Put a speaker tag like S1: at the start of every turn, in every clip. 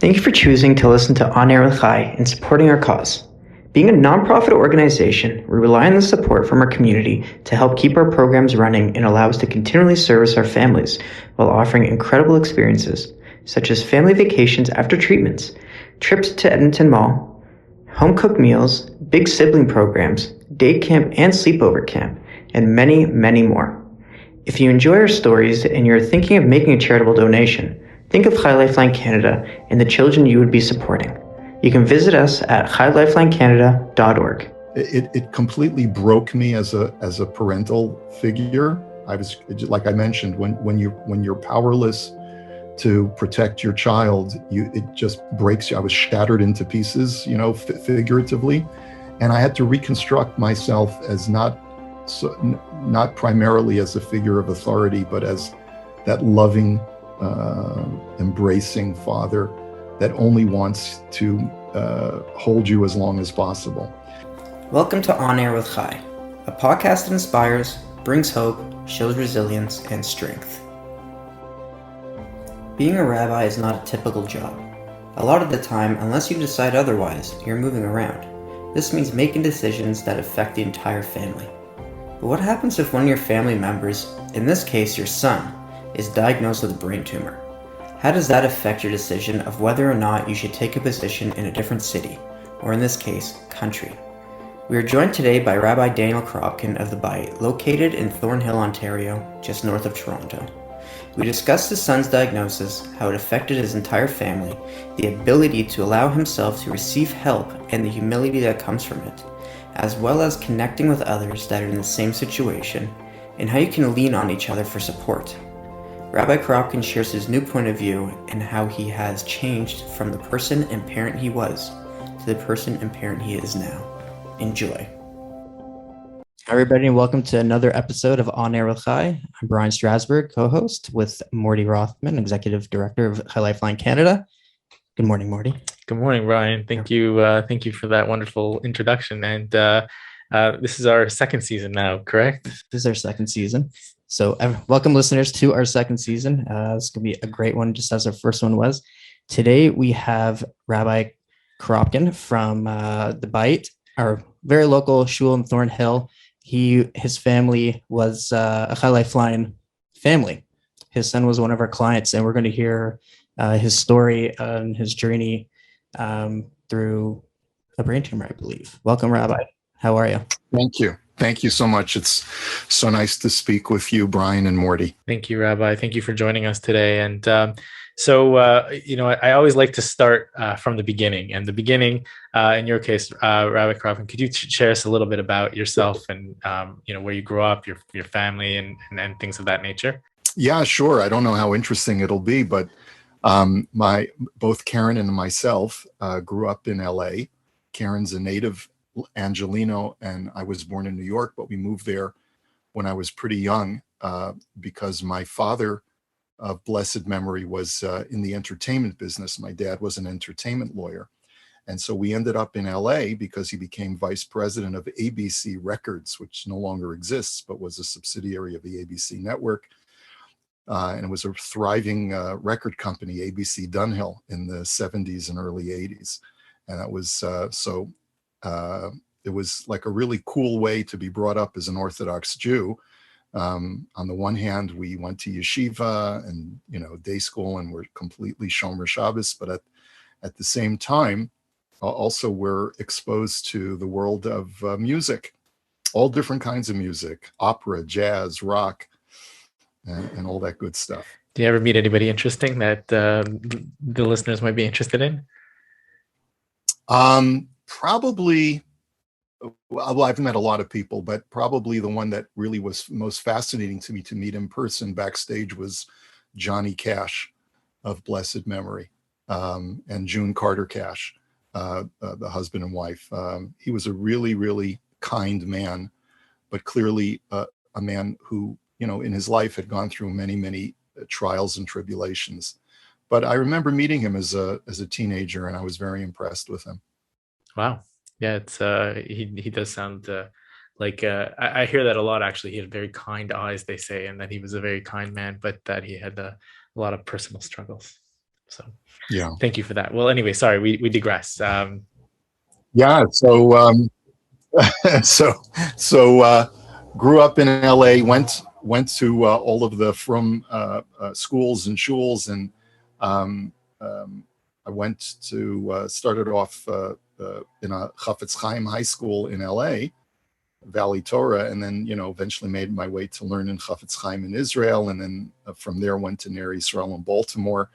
S1: Thank you for choosing to listen to On Air with Chai and supporting our cause. Being a nonprofit organization, we rely on the support from our community to help keep our programs running and allow us to continually service our families while offering incredible experiences, such as family vacations after treatments, trips to Edmonton Mall, home-cooked meals, big sibling programs, day camp and sleepover camp, and many, many more. If you enjoy our stories and you're thinking of making a charitable donation, think of High Lifeline Canada and the children you would be supporting. You can visit us at highlifelinecanada.org.
S2: It completely broke me as a parental figure. I was, like I mentioned, when you're powerless to protect your child, it just breaks you. I was shattered into pieces, figuratively, and I had to reconstruct myself as not primarily as a figure of authority, but as that loving, embracing father that only wants to hold you as long as possible.
S1: Welcome to On Air with Chai, a podcast that inspires, brings hope, shows resilience, and strength. Being a rabbi is not a typical job. A lot of the time, unless you decide otherwise, you're moving around. This means making decisions that affect the entire family. But what happens if one of your family members, in this case your son, is diagnosed with a brain tumor? How does that affect your decision of whether or not you should take a position in a different city, or in this case, country? We are joined today by Rabbi Daniel Korobkin of the Bight, located in Thornhill, Ontario, just north of Toronto. We discussed his son's diagnosis, how it affected his entire family, the ability to allow himself to receive help, and the humility that comes from it, as well as connecting with others that are in the same situation, and how you can lean on each other for support. Rabbi Korobkin shares his new point of view and how he has changed from the person and parent he was to the person and parent he is now. Enjoy. Hi, everybody, and welcome to another episode of On Air with Chai. I'm Brian Strasberg, co-host with Morty Rothman, Executive Director of High Lifeline Canada. Good morning, Morty.
S3: Good morning, Brian. Thank you for that wonderful introduction. And this is our second season now, correct?
S1: This is our second season. So welcome, listeners, to our second season. It's going to be a great one, just as our first one was. Today, we have Rabbi Korobkin from the Bight, our very local shul in Thornhill. His family was a High Lifeline family. His son was one of our clients, and we're going to hear his story and his journey through a brain tumor, I believe. Welcome, Rabbi. How are you?
S2: Thank you. Thank you so much. It's so nice to speak with you, Brian and Morty.
S3: Thank you, Rabbi. Thank you for joining us today. And I always like to start from the beginning. And the beginning, in your case, Rabbi Korobkin, could you share us a little bit about yourself and where you grew up, your family, and things of that nature?
S2: Yeah, sure. I don't know how interesting it'll be, but both Karen and myself grew up in LA. Karen's a native Angelino, and I was born in New York, but we moved there when I was pretty young because my father of blessed memory was in the entertainment business. My dad was an entertainment lawyer. And so we ended up in LA because he became vice president of ABC Records, which no longer exists, but was a subsidiary of the ABC network. And it was a thriving record company, ABC Dunhill, in the 70s and early 80s. And that was it was like a really cool way to be brought up as an Orthodox Jew. On the one hand, we went to yeshiva and day school, and we're completely Shomer Shabbos. But at the same time, also we're exposed to the world of music, all different kinds of music, opera, jazz, rock, and all that good stuff.
S3: Do you ever meet anybody interesting that the listeners might be interested in?
S2: Probably, well, I've met a lot of people, but probably the one that really was most fascinating to me to meet in person backstage was Johnny Cash of blessed memory, and June Carter Cash, the husband and wife. He was a really, really kind man, but clearly a man who, in his life had gone through many, many trials and tribulations. But I remember meeting him as a teenager, and I was very impressed with him.
S3: Wow. Yeah, it's he does sound like I hear that a lot, actually. He had very kind eyes, they say, and that he was a very kind man, but that he had a lot of personal struggles. So
S2: Yeah.
S3: thank you for that. Well, anyway, sorry, we digress.
S2: Yeah. So grew up in LA, went to all of the from schools and shuls, and um, I went to started off in a Chafetz Chaim high school in LA, Valley Torah, and then eventually made my way to learn in Chafetz Chaim in Israel, and then from there went to Ner Yisrael in Baltimore,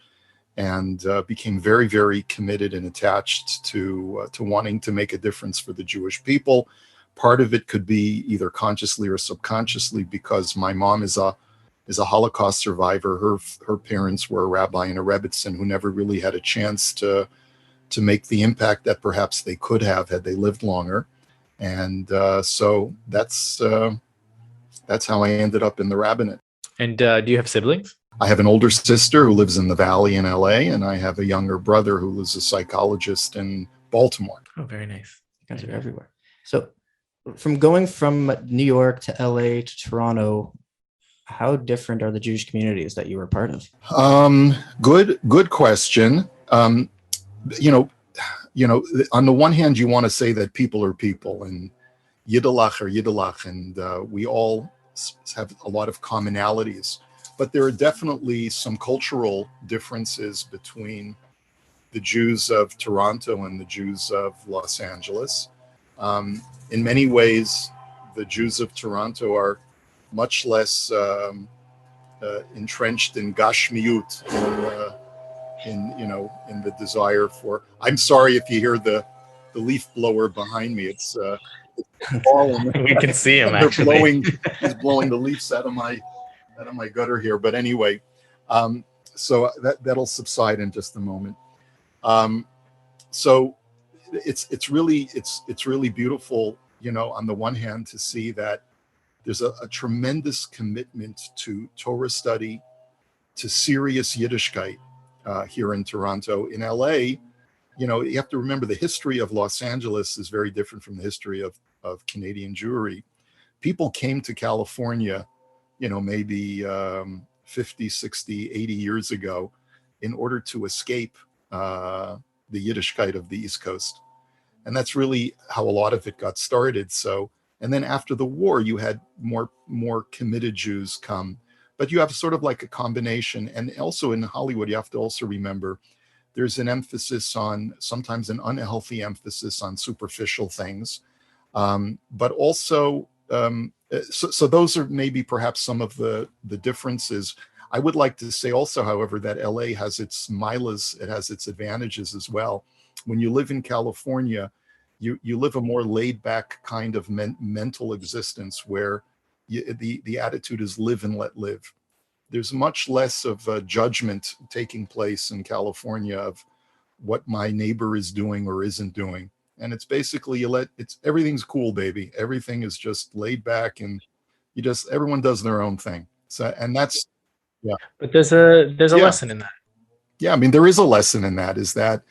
S2: and became very, very committed and attached to wanting to make a difference for the Jewish people. Part of it could be either consciously or subconsciously, because my mom is a Holocaust survivor. Her parents were a rabbi and a rebbitzin who never really had a chance to make the impact that perhaps they could have had they lived longer. And so that's how I ended up in the rabbinate.
S3: And do you have siblings?
S2: I have an older sister who lives in the Valley in LA, and I have a younger brother who is a psychologist in Baltimore.
S3: Oh, very nice.
S1: You guys are everywhere. So from going from New York to LA to Toronto, how different are the Jewish communities that you were part of?
S2: Good question. On the one hand, you want to say that people are people, and Yiddelach are Yiddelach, and we all have a lot of commonalities. But there are definitely some cultural differences between the Jews of Toronto and the Jews of Los Angeles. In many ways, the Jews of Toronto are much less entrenched in gashmiut, in the desire for. I'm sorry if you hear the leaf blower behind me. It's falling.
S3: We can see him
S2: actually. He's blowing the leaves out of my gutter here. But anyway, so that'll subside in just a moment. So it's really beautiful, on the one hand, to see that there's a tremendous commitment to Torah study, to serious Yiddishkeit here in Toronto. In LA, you have to remember the history of Los Angeles is very different from the history of Canadian Jewry. People came to California, maybe 50, 60, 80 years ago in order to escape the Yiddishkeit of the East Coast. And that's really how a lot of it got started. So, and then after the war, you had more committed Jews come, but you have sort of like a combination. And also in Hollywood, you have to also remember there's an emphasis on, sometimes an unhealthy emphasis on superficial things. But also, so those are maybe perhaps some of the differences. I would like to say also, however, that LA has its milas, it has its advantages as well. When you live in California, you live a more laid back kind of mental existence where the attitude is live and let live. There's much less of a judgment taking place in California of what my neighbor is doing or isn't doing. And it's basically everything's cool, baby. Everything is just laid back, and everyone does their own thing. So, and that's, yeah.
S3: But there's a lesson in that.
S2: Yeah, I mean, there is a lesson in that, is that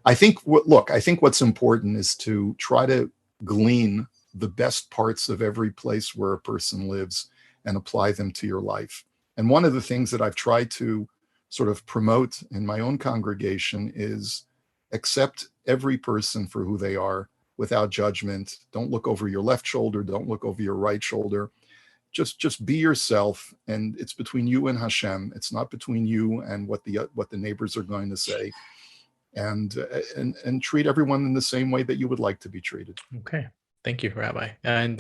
S2: I think what's important is to try to glean the best parts of every place where a person lives and apply them to your life. And one of the things that I've tried to sort of promote in my own congregation is accept every person for who they are without judgment. Don't look over your left shoulder. Don't look over your right shoulder. Just be yourself, and it's between you and Hashem. It's not between you and what the neighbors are going to say. And treat everyone in the same way that you would like to be treated.
S3: Okay. Thank you, Rabbi. And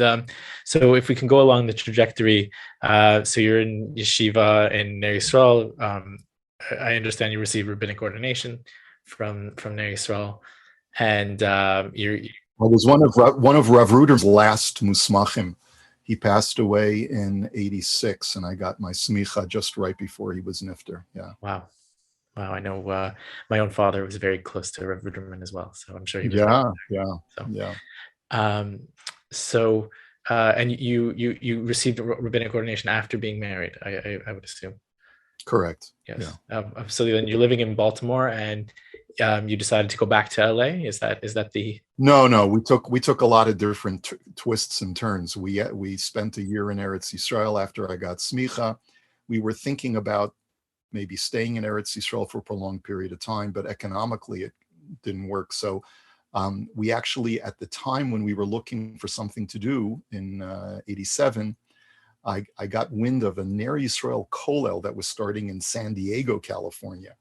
S3: so if we can go along the trajectory, so you're in yeshiva in Ner Yisrael. I understand you received rabbinic ordination from Ner Yisrael, and I
S2: was one of Rav Ruder's last musmachim. He passed away in '86, and I got my smicha just right before he was nifter. Yeah.
S3: Wow. I know my own father was very close to Rav Ruderman as well, so I'm sure he was. So and you received rabbinic ordination after being married, I would assume.
S2: Correct.
S3: Yes. Yeah. So then you're living in Baltimore, and you decided to go back to LA. Is that the?
S2: No. We took a lot of different twists and turns. We spent a year in Eretz Yisrael after I got smicha. We were thinking about maybe staying in Eretz Yisrael for a prolonged period of time, but economically it didn't work. So we actually, at the time when we were looking for something to do in 87, I got wind of a Ner Yisrael Kollel that was starting in San Diego, California.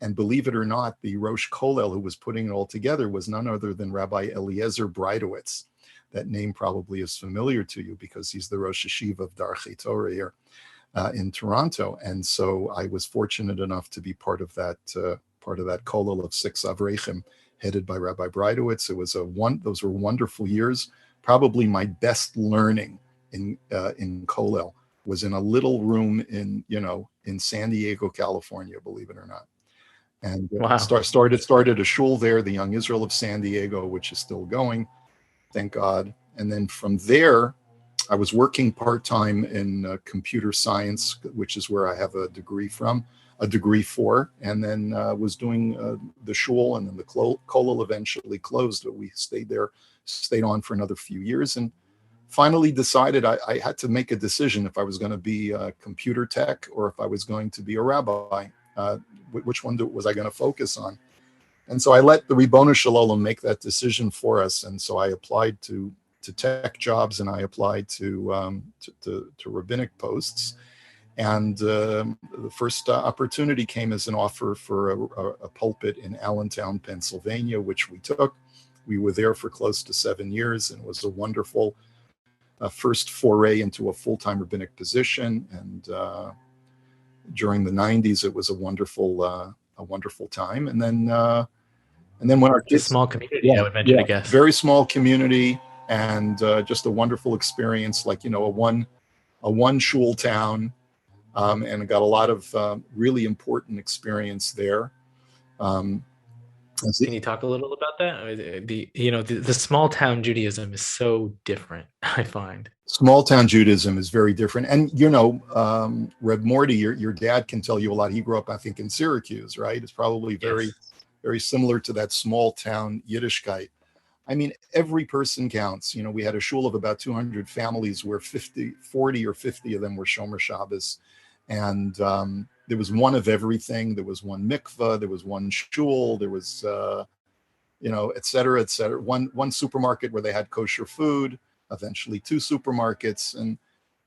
S2: And believe it or not, the Rosh Kollel who was putting it all together was none other than Rabbi Eliezer Breitowitz. That name probably is familiar to you because he's the Rosh Hashiva of Darchei Torah here in Toronto. And so I was fortunate enough to be part of that Kollel of 6 Avrechim, headed by Rabbi Breitowitz. Those were wonderful years. Probably my best learning in Kollel was in a little room in San Diego, California, believe it or not. And
S3: Wow.
S2: started a shul there, the Young Israel of San Diego, which is still going, thank God. And then from there, I was working part-time in computer science, which is where I have a degree for, and then was doing the shul, and then the kollel eventually closed, but we stayed on for another few years, and finally decided I had to make a decision if I was going to be a computer tech or if I was going to be a rabbi. Which one was I going to focus on? And so I let the Ribono Shel Olam make that decision for us. And so I applied to tech jobs, and I applied to rabbinic posts. And the first opportunity came as an offer for a pulpit in Allentown, Pennsylvania, which we took. We were there for close to 7 years, and it was a wonderful first foray into a full-time rabbinic position. And during the 90s, it was a wonderful time. And then when our kids,
S3: a small community, I would mention, I guess.
S2: Very small community, and just a wonderful experience, like, a one shul town, and I got a lot of really important experience there.
S3: Can you talk a little about that? The small town Judaism is so different, I find.
S2: Small town Judaism is very different. And, Reb Morty, your dad can tell you a lot. He grew up, I think, in Syracuse, right? It's probably very, very similar to that small town Yiddishkeit. I mean, every person counts. We had a shul of about 200 families where 40 or 50 of them were Shomer Shabbos. And there was one of everything. There was one mikveh, there was one shul, there was, et cetera, et cetera. One supermarket where they had kosher food, eventually 2 supermarkets. And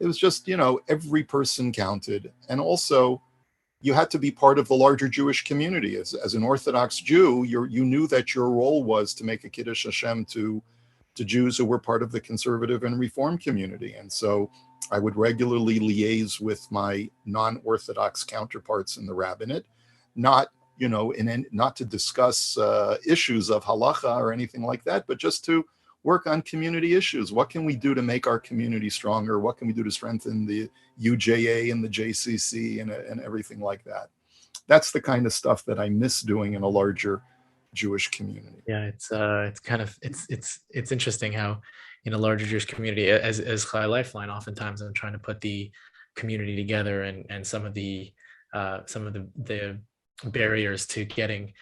S2: it was just, every person counted. And also, you had to be part of the larger Jewish community. As an Orthodox Jew, you knew that your role was to make a Kiddush Hashem to Jews who were part of the conservative and reform community. And so I would regularly liaise with my non-Orthodox counterparts in the rabbinate, not to discuss issues of halacha or anything like that, but just to work on community issues. What can we do to make our community stronger? What can we do to strengthen the UJA and the JCC and everything like that? That's the kind of stuff that I miss doing in a larger Jewish community.
S3: Yeah, it's interesting how in a larger Jewish community, as Chai Lifeline, oftentimes I'm trying to put the community together, and some of the barriers to getting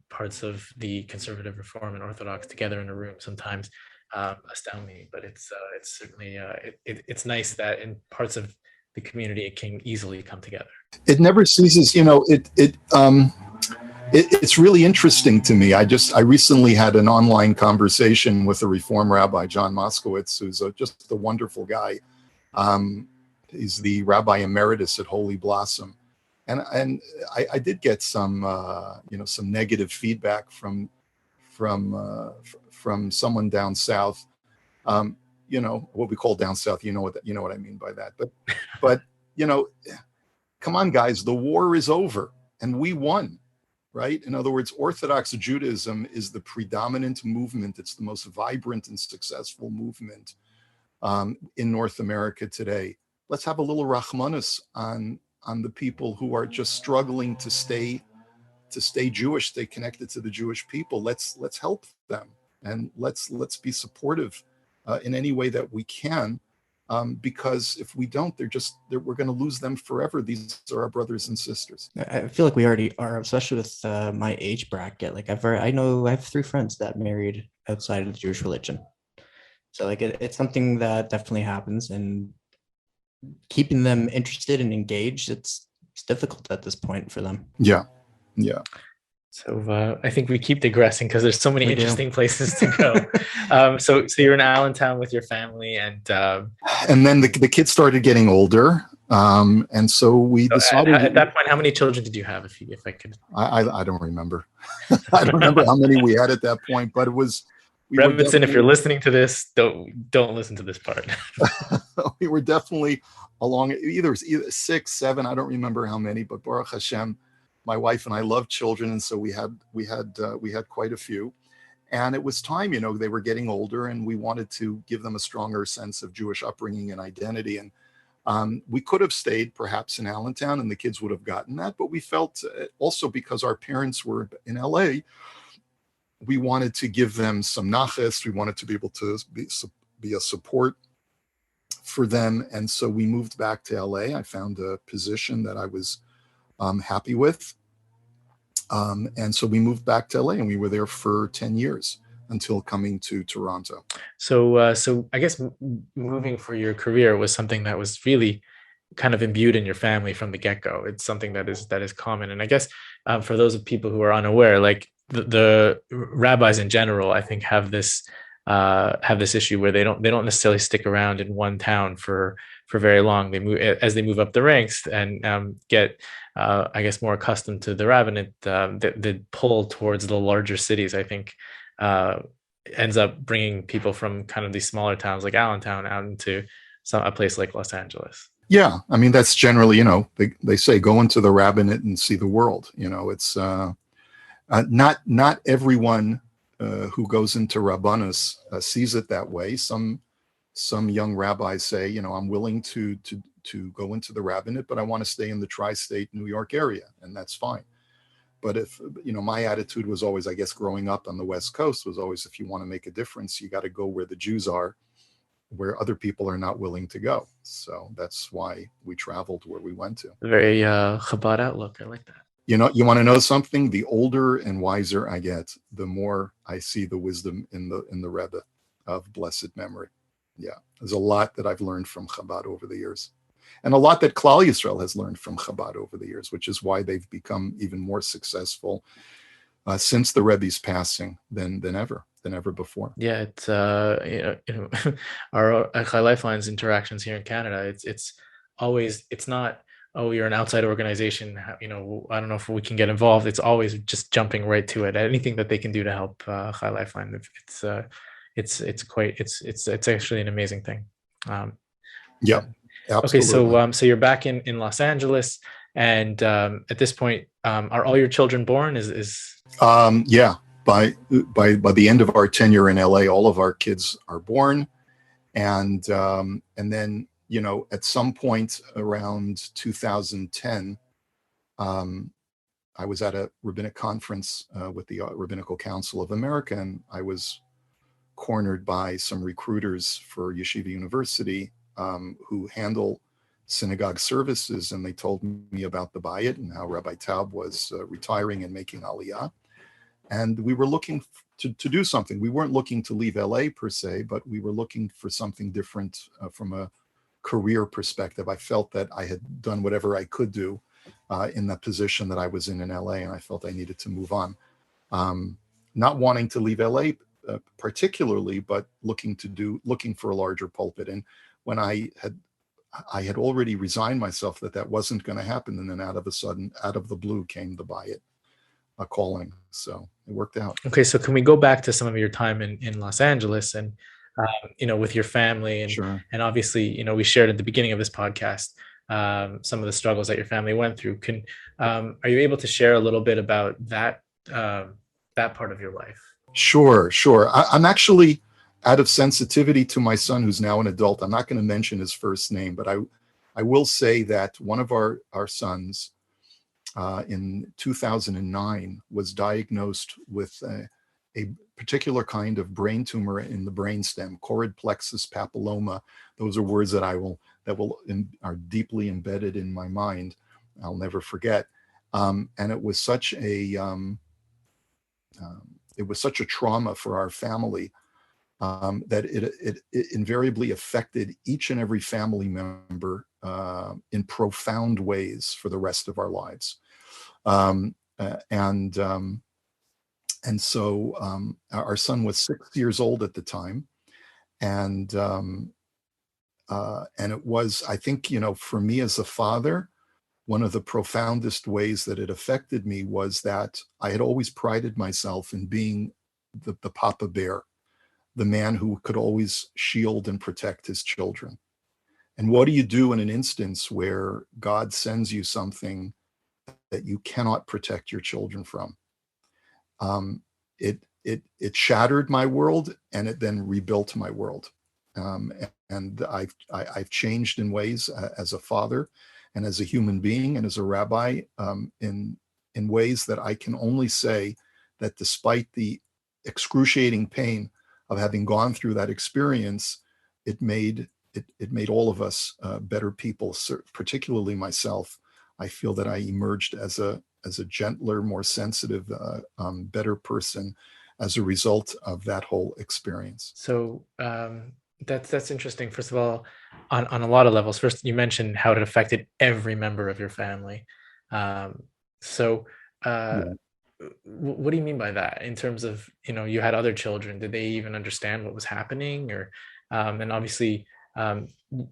S3: parts of the conservative, reform, and Orthodox together in a room sometimes astound me. But it's certainly it's nice that in parts of the community it can easily come together.
S2: It never ceases. It's really interesting to me. I recently had an online conversation with a Reform rabbi, John Moskowitz, who's just a wonderful guy. He's the rabbi emeritus at Holy Blossom, and I did get some some negative feedback from someone down south. What we call down south. You know what I mean by that. But come on, guys, the war is over and we won. Right? In other words, Orthodox Judaism is the predominant movement. It's the most vibrant and successful movement in North America today. Let's have a little rachmanus on the people who are just struggling to stay Jewish, stay connected to the Jewish people. Let's help them, and let's be supportive in any way that we can. Because if we don't, we're going to lose them forever. These are our brothers and sisters.
S1: I feel like we already are, especially with my age bracket. Like I have 3 friends that married outside of the Jewish religion. So like it's something that definitely happens, and keeping them interested and engaged, it's difficult at this point for them.
S2: Yeah. Yeah.
S3: So I think we keep digressing because there's so many
S1: We do.
S3: interesting places to go. So you're in Allentown with your family, and
S2: then the kids started getting older. And so we decided
S3: at that point, how many children did you have? If I could,
S2: I don't remember. I don't remember how many we had at that point, but it was.
S3: Rebbitzin, if you're listening to this, don't listen to this part.
S2: We were definitely along either 6, 7. I don't remember how many, but Baruch Hashem, my wife and I love children, and so we had quite a few. And it was time, they were getting older, and we wanted to give them a stronger sense of Jewish upbringing and identity. And we could have stayed perhaps in Allentown, and the kids would have gotten that. But we felt also because our parents were in LA, we wanted to give them some nachas. We wanted to be able to be a support for them. And so we moved back to LA. I found a position that I was happy with. And so we moved back to LA, and we were there for 10 years until coming to Toronto.
S3: So I guess moving for your career was something that was really kind of imbued in your family from the get-go. It's something that is common. And I guess for those of people who are unaware, like the rabbis in general, I think have this issue where they don't necessarily stick around in one town for very long. They move as they move up the ranks and get I guess more accustomed to the rabbinate. The pull towards the larger cities, I think, ends up bringing people from kind of these smaller towns like Allentown out into a place like Los Angeles.
S2: Yeah, I mean that's generally, they say go into the rabbinate and see the world. It's not everyone who goes into Rabbanus sees it that way. Some young rabbis say, I'm willing to go into the rabbinate, but I want to stay in the tri-state New York area, and that's fine. But if, my attitude was always, I guess, growing up on the West Coast was always, if you want to make a difference, you got to go where the Jews are, where other people are not willing to go. So that's why we traveled where we went to.
S3: Very Chabad outlook. I like that.
S2: You want to know something? The older and wiser I get, the more I see the wisdom in the Rebbe of blessed memory. Yeah, there's a lot that I've learned from Chabad over the years, and a lot that Klal Yisrael has learned from Chabad over the years, which is why they've become even more successful since the Rebbe's passing than ever before.
S3: Yeah, it's our Chai Lifeline's interactions here in Canada. It's always, it's not, oh, you're an outside organization, I don't know if we can get involved. It's always just jumping right to it. Anything that they can do to help Chai Lifeline, it's actually an amazing thing.
S2: Yeah, absolutely.
S3: Okay, so you're back in Los Angeles, and at this point, are all your children born?
S2: Yeah. By the end of our tenure in LA, all of our kids are born, and then at some point around 2010, I was at a rabbinic conference with the Rabbinical Council of America, and I was cornered by some recruiters for Yeshiva University who handle synagogue services, and they told me about the Bayit and how Rabbi Taub was retiring and making Aliyah. And we were looking to do something. We weren't looking to leave LA per se, but we were looking for something different from a career perspective. I felt that I had done whatever I could do in the position that I was in LA, and I felt I needed to move on. Not wanting to leave LA particularly, but looking for a larger pulpit. And when I had already resigned myself that wasn't going to happen, and then out of the blue came the Bayit calling. So it worked out.
S3: Okay, so can we go back to some of your time in Los Angeles and with your family, and
S2: Sure.
S3: And obviously we shared at the beginning of this podcast some of the struggles that your family went through. Are you able to share a little bit about that part of your life?
S2: Sure. I'm actually, out of sensitivity to my son, who's now an adult, I'm not going to mention his first name, but I will say that one of our sons in 2009 was diagnosed with a particular kind of brain tumor in the brainstem, choroid plexus papilloma. Those are words that are deeply embedded in my mind. I'll never forget. And it was such a trauma for our family that it invariably affected each and every family member in profound ways for the rest of our lives. And so our son was 6 years old at the time, and it was, I think, for me as a father, one of the profoundest ways that it affected me was that I had always prided myself in being the Papa Bear, the man who could always shield and protect his children. And what do you do in an instance where God sends you something that you cannot protect your children from? It shattered my world, and it then rebuilt my world. And I've changed in ways as a father, and as a human being, and as a rabbi, in ways that I can only say that despite the excruciating pain of having gone through that experience, it made all of us better people, particularly myself. I feel that I emerged as a gentler, more sensitive, better person as a result of that whole experience.
S3: So that's interesting. First of all, on a lot of levels. First, you mentioned how it affected every member of your family. So what do you mean by that? In terms of, you had other children. Did they even understand what was happening? Or and obviously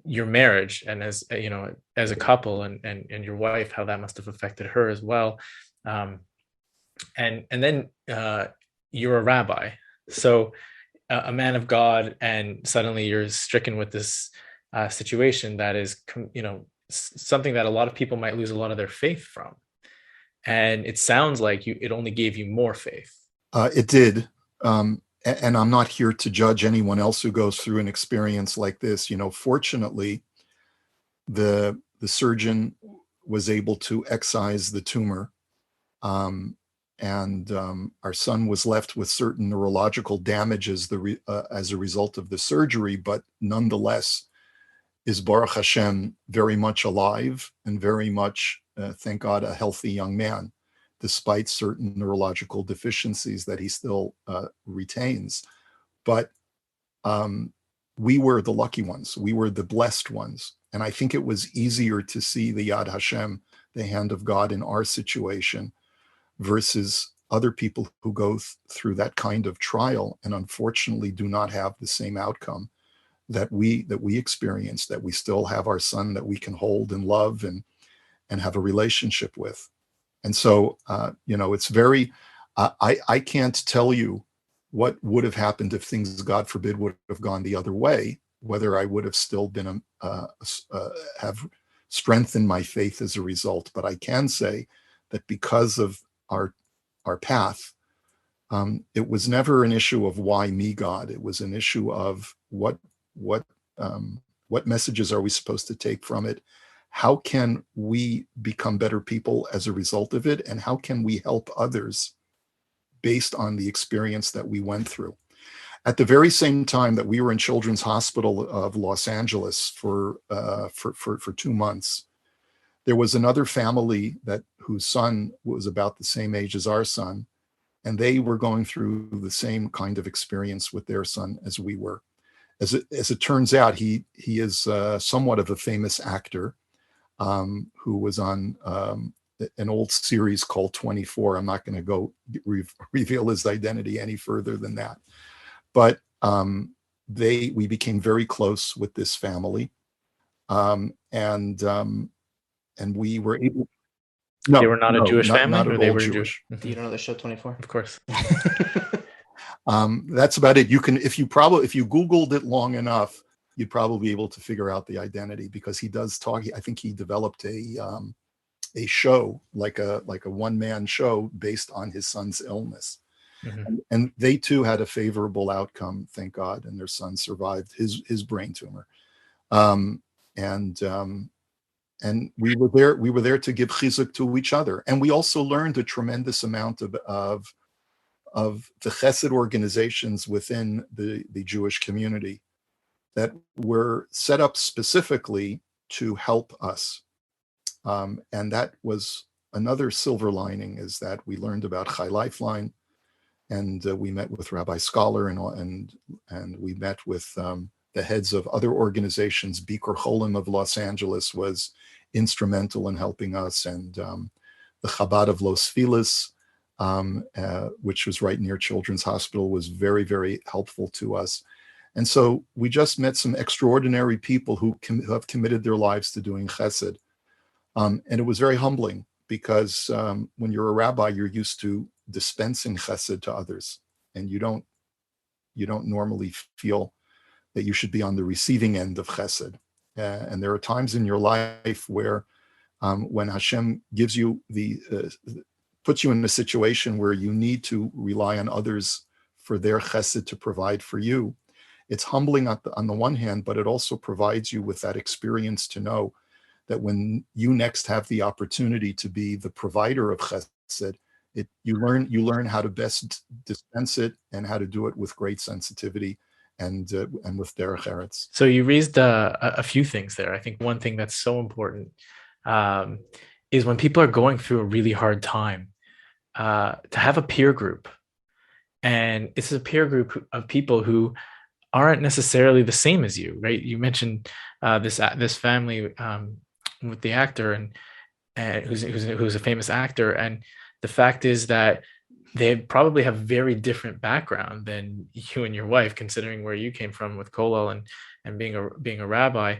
S3: your marriage, and as as a couple, and your wife, how that must have affected her as well. And then you're a rabbi, so a man of God, and suddenly you're stricken with this situation that is, something that a lot of people might lose a lot of their faith from. And it sounds like it only gave you more faith.
S2: It did. And I'm not here to judge anyone else who goes through an experience like this. Fortunately, the surgeon was able to excise the tumor. And our son was left with certain neurological damage as a result of the surgery, but nonetheless is, Baruch Hashem, very much alive and very much, thank God, a healthy young man, despite certain neurological deficiencies that he still retains. But we were the lucky ones. We were the blessed ones. And I think it was easier to see the Yad Hashem, the hand of God, in our situation versus other people who go through that kind of trial and unfortunately do not have the same outcome that we experienced, that we still have our son that we can hold and love and have a relationship with. And so, it's very, I can't tell you what would have happened if things, God forbid, would have gone the other way, whether I would have still been, have strengthened my faith as a result. But I can say that because of our path, it was never an issue of why me, God. It was an issue of what messages are we supposed to take from it? How can we become better people as a result of it? And how can we help others based on the experience that we went through? At the very same time that we were in Children's Hospital of Los Angeles for 2 months, there was another family whose son was about the same age as our son, and they were going through the same kind of experience with their son as we were. As it turns out, he is somewhat of a famous actor who was on an old series called 24. I'm not going to go reveal his identity any further than that. But we became very close with this family, and we were able.
S3: No, they were not a Jewish family,
S2: not
S3: or
S2: at
S3: they
S2: all
S3: were
S2: Jewish.
S1: Do you know the show 24?
S3: Of course.
S2: That's about it. You can, if you Googled it long enough, you'd probably be able to figure out the identity, because he does talk. I think he developed a show, like a one-man show based on his son's illness.
S3: Mm-hmm.
S2: And they too had a favorable outcome, thank God, and their son survived his brain tumor. And we were there to give chizuk to each other, and we also learned a tremendous amount of the chesed organizations within the Jewish community that were set up specifically to help us. And that was another silver lining, is that we learned about Chai Lifeline, and we met with Rabbi Scholar, and we met with the heads of other organizations. Bikur Cholim of Los Angeles was instrumental in helping us, and the Chabad of Los Feliz, which was right near Children's Hospital, was very, very helpful to us. And so we just met some extraordinary people who have committed their lives to doing chesed. And it was very humbling, because when you're a rabbi, you're used to dispensing chesed to others, and you don't normally feel that you should be on the receiving end of chesed. And there are times in your life where when Hashem gives you puts you in a situation where you need to rely on others for their chesed to provide for you. It's humbling on the one hand, but it also provides you with that experience to know that when you next have the opportunity to be the provider of chesed, you learn how to best dispense it, and how to do it with great sensitivity and with derech eretz.
S3: So you raised a few things there. I think one thing that's so important is when people are going through a really hard time, to have a peer group. And it's a peer group of people who aren't necessarily the same as you, right? You mentioned this family with the actor, and who's a famous actor, and the fact is that they probably have very different background than you and your wife, considering where you came from with Kollel and being a rabbi.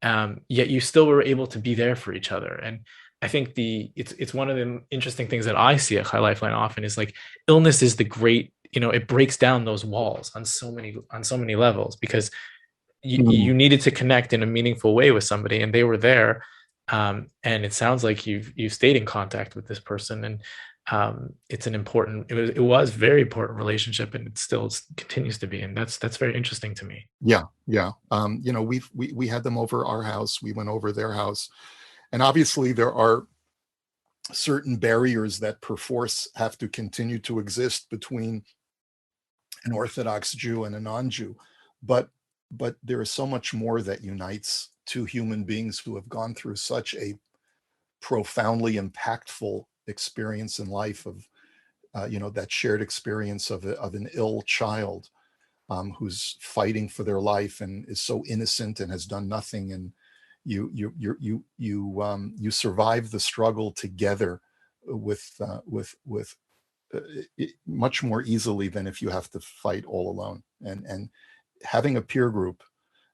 S3: Yet you still were able to be there for each other. And I think it's one of the interesting things that I see at Chai Lifeline often is like illness is the great, it breaks down those walls on so many levels, because you needed to connect in a meaningful way with somebody, and they were there. And it sounds like you've stayed in contact with this person, and it was very important relationship, and it still continues to be, and that's very interesting to me.
S2: Yeah. We had them over our house, we went over their house, and obviously there are certain barriers that perforce have to continue to exist between an Orthodox Jew and a non-Jew, but there is so much more that unites two human beings who have gone through such a profoundly impactful experience in life of that shared experience of an ill child who's fighting for their life and is so innocent and has done nothing, and you survive the struggle together with much more easily than if you have to fight all alone. And having a peer group,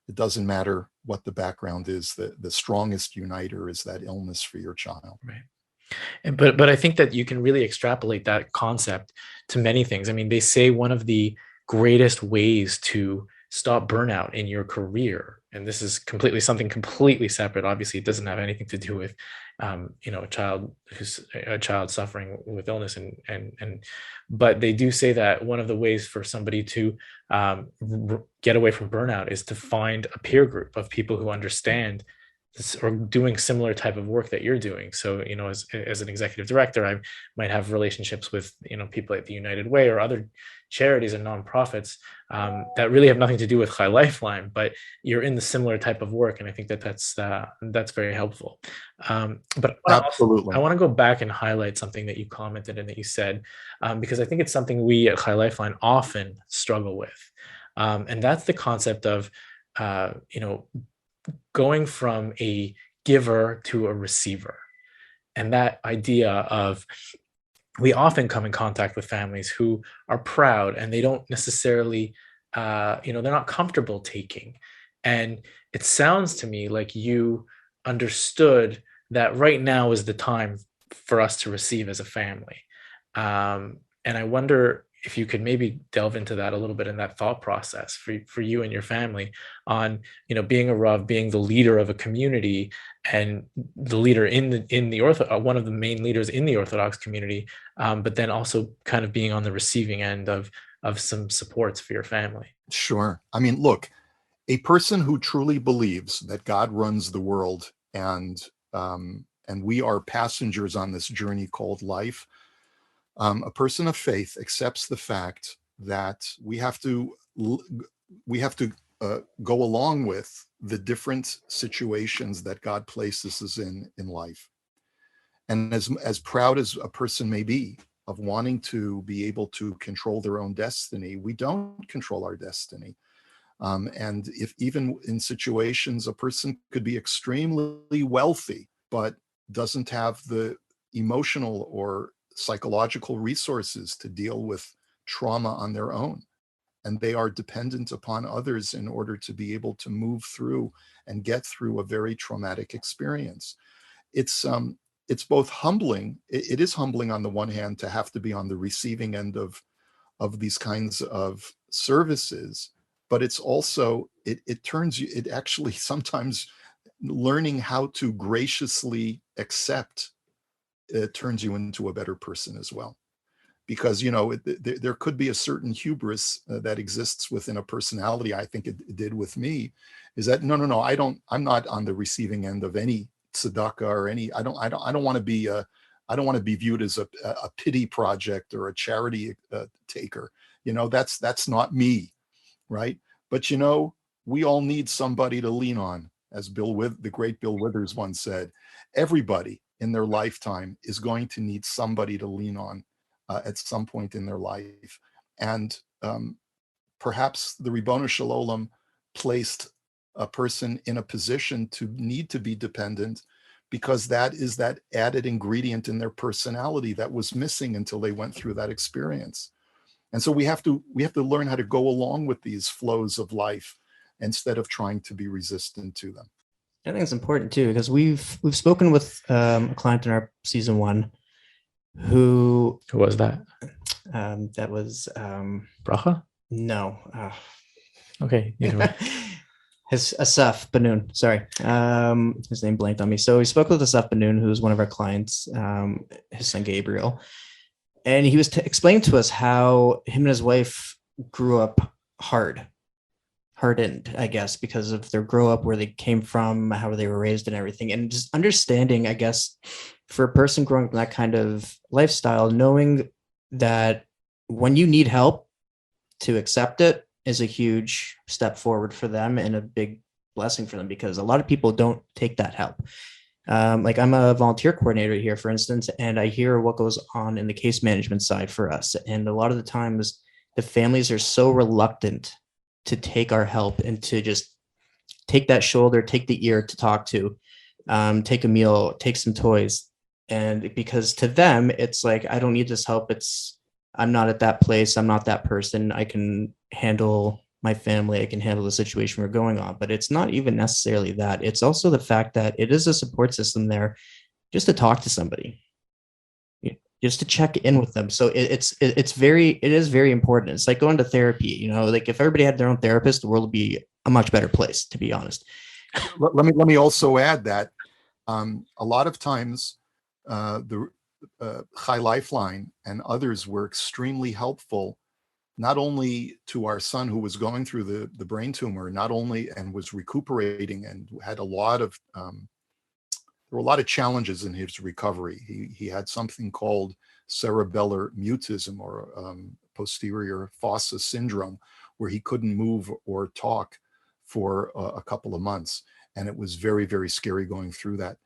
S2: it doesn't matter what the background is, the strongest uniter is that illness for your child.
S3: Right. But I think that you can really extrapolate that concept to many things. I mean, they say one of the greatest ways to stop burnout in your career, and this is something completely separate. Obviously, it doesn't have anything to do with a child suffering with illness, but they do say that one of the ways for somebody to get away from burnout is to find a peer group of people who understand this, or doing similar type of work that you're doing. So, as an executive director, I might have relationships with, people at the United Way or other charities and nonprofits that really have nothing to do with Chai Lifeline, but you're in the similar type of work. And I think that's very helpful. But
S2: Absolutely.
S3: I want to go back and highlight something that you commented and that you said, because I think it's something we at Chai Lifeline often struggle with. And that's the concept of, going from a giver to a receiver. And that idea of, we often come in contact with families who are proud and they don't necessarily, they're not comfortable taking. And it sounds to me like you understood that right now is the time for us to receive as a family. And I wonder if you could maybe delve into that a little bit, in that thought process for you and your family on, being a Rav, being the leader of a community, and the leader in the one of the main leaders in the Orthodox community, but then also kind of being on the receiving end of some supports for your family.
S2: Sure. I mean, look, a person who truly believes that God runs the world and we are passengers on this journey called life, a person of faith accepts the fact that we have to go along with the different situations that God places us in life. And as proud as a person may be, of wanting to be able to control their own destiny, we don't control our destiny. And if even in situations, a person could be extremely wealthy, but doesn't have the emotional or psychological resources to deal with trauma on their own. And they are dependent upon others in order to be able to move through and get through a very traumatic experience. It's both humbling. It is humbling on the one hand to have to be on the receiving end of these kinds of services, but it's also it turns you, it actually sometimes learning how to graciously accept, it turns you into a better person as well. Because there could be a certain hubris that exists within a personality. I think it did with me, is that no, I'm not on the receiving end of any tzedakah or any. I don't want to be I don't want to be viewed as a pity project or a charity taker. That's not me, right? But we all need somebody to lean on, as the great Bill Withers once said. Everybody in their lifetime is going to need somebody to lean on at some point in their life. And perhaps the Ribono Shel Olam placed a person in a position to need to be dependent, because that is that added ingredient in their personality that was missing until they went through that experience. And so we have to learn how to go along with these flows of life instead of trying to be resistant to them.
S1: I think it's important too, because we've spoken with a client in our season 1 who
S3: was that?
S1: That was
S3: Bracha?
S1: No.
S3: Okay, either way.
S1: His Asaf Banoon, sorry. His name blanked on me. So we spoke with Asaf Banoon, who's one of our clients, his son Gabriel. And he was explaining to us how him and his wife grew up hardened, I guess, because of their grow up, where they came from, how they were raised and everything. And just understanding, I guess, for a person growing up in that kind of lifestyle, knowing that when you need help, to accept it is a huge step forward for them and a big blessing for them, because a lot of people don't take that help. Like I'm a volunteer coordinator here, for instance, and I hear what goes on in the case management side for us. And a lot of the times the families are so reluctant to take our help and to just take that shoulder, take the ear to talk to, take a meal, take some toys. And because to them, it's like, I don't need this help. I'm not at that place. I'm not that person. I can handle my family. I can handle the situation we're going on. But it's not even necessarily that. It's also the fact that it is a support system there just to talk to somebody, just to check in with them. So it is very important. It's like going to therapy, like if everybody had their own therapist, the world would be a much better place, to be honest.
S2: Let me also add that a lot of times the Chai Lifeline and others were extremely helpful, not only to our son who was going through the brain tumor, not only and was recuperating and had a lot of there were a lot of challenges in his recovery. He had something called cerebellar mutism, or posterior fossa syndrome, where he couldn't move or talk for a couple of months, and it was very, very scary going through that.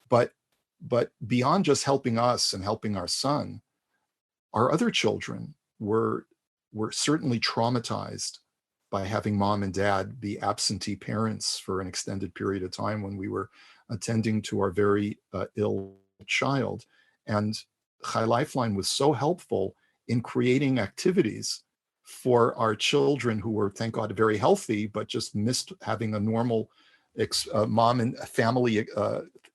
S2: But beyond just helping us and helping our son, our other children were certainly traumatized by having mom and dad be absentee parents for an extended period of time when we were attending to our very ill child. And Chai Lifeline was so helpful in creating activities for our children who were, thank God, very healthy, but just missed having a normal mom and family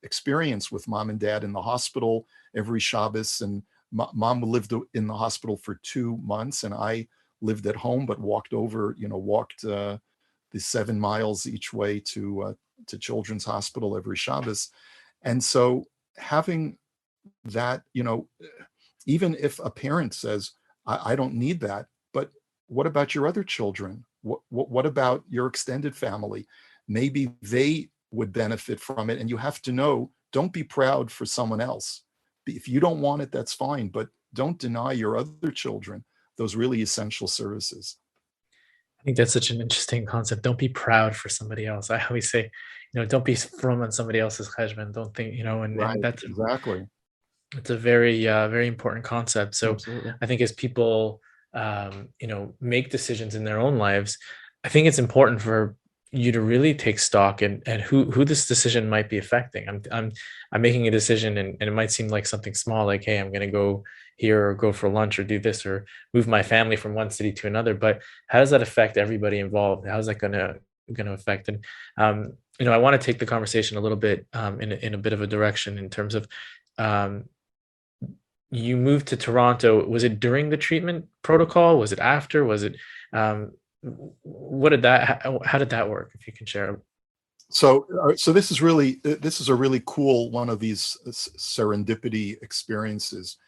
S2: experience with mom and dad in the hospital every Shabbos. And mom lived in the hospital for 2 months, and I lived at home, but walked the 7 miles each way to Children's Hospital every Shabbos. And so having that, even if a parent says, I don't need that, but what about your other children? What about your extended family? Maybe they would benefit from it. And you have to know, don't be proud for someone else. If you don't want it, that's fine, but don't deny your other children those really essential services.
S3: I think that's such an interesting concept. Don't be proud for somebody else. I always say, don't be from on somebody else's cheshbon. Don't think,
S2: right,
S3: and that's
S2: exactly.
S3: It's a very important concept. So
S1: Absolutely.
S3: I think as people, make decisions in their own lives, I think it's important for you to really take stock and who this decision might be affecting. I'm making a decision, and it might seem like something small, like, hey, I'm going to go here or go for lunch or do this or move my family from one city to another. But how does that affect everybody involved? How's that going to affect? And I want to take the conversation a little bit in a bit of a direction in terms of um, you moved to Toronto. Was it during the treatment protocol? Was it after? Was it what did that how did that work, if you can share?
S2: So this is a really cool one of these serendipity experiences.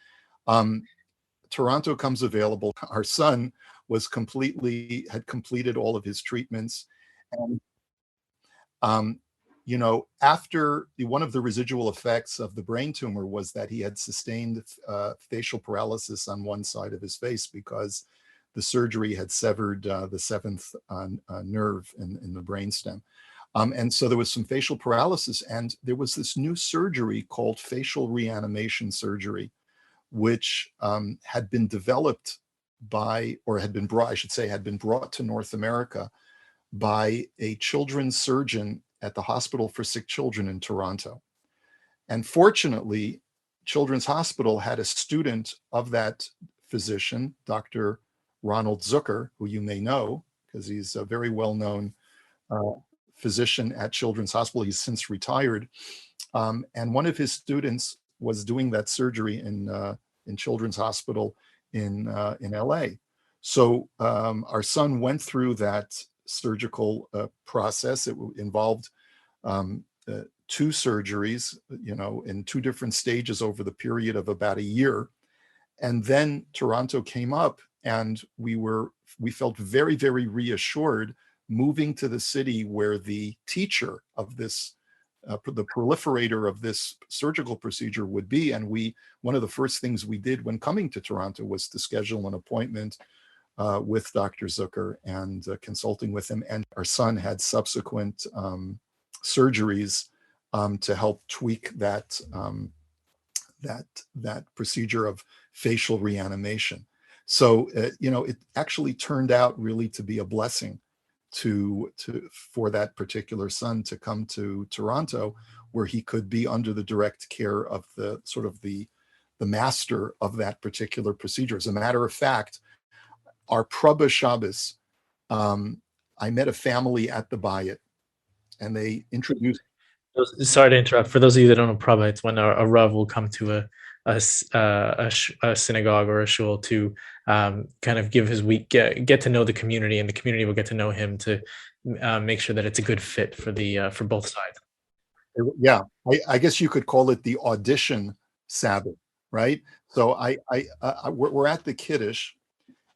S2: Um, Toronto comes available. Our son had completed all of his treatments, and after one of the residual effects of the brain tumor was that he had sustained facial paralysis on one side of his face because the surgery had severed the seventh nerve in the brainstem. And so there was some facial paralysis, and there was this new surgery called facial reanimation surgery, which had been developed had been brought to North America by a children's surgeon at the Hospital for Sick Children in Toronto. And fortunately, Children's Hospital had a student of that physician, Dr. Ronald Zucker, who you may know because he's a very well-known physician at Children's Hospital. He's since retired. And one of his students was doing that surgery in Children's Hospital in LA. So our son went through that surgical process. It involved two surgeries, in two different stages over the period of about a year. And then Toronto came up, and we felt very, very reassured moving to the city where the teacher of this, the proliferator of this surgical procedure would be. And one of the first things we did when coming to Toronto was to schedule an appointment with Dr. Zucker and consulting with him. And our son had subsequent surgeries to help tweak that procedure of facial reanimation. So it actually turned out really to be a blessing for that particular son to come to Toronto, where he could be under the direct care of the master of that particular procedure. As a matter of fact, our Prabha Shabbos, I met a family at the Bayit, and they introduced.
S3: Sorry to interrupt. For those of you that don't know Prabha, it's when a Rav will come to a synagogue or a shul to kind of give his week, get to know the community, and the community will get to know him to make sure that it's a good fit for both sides.
S2: Yeah, I guess you could call it the audition Sabbath, right? So we're at the Kiddush,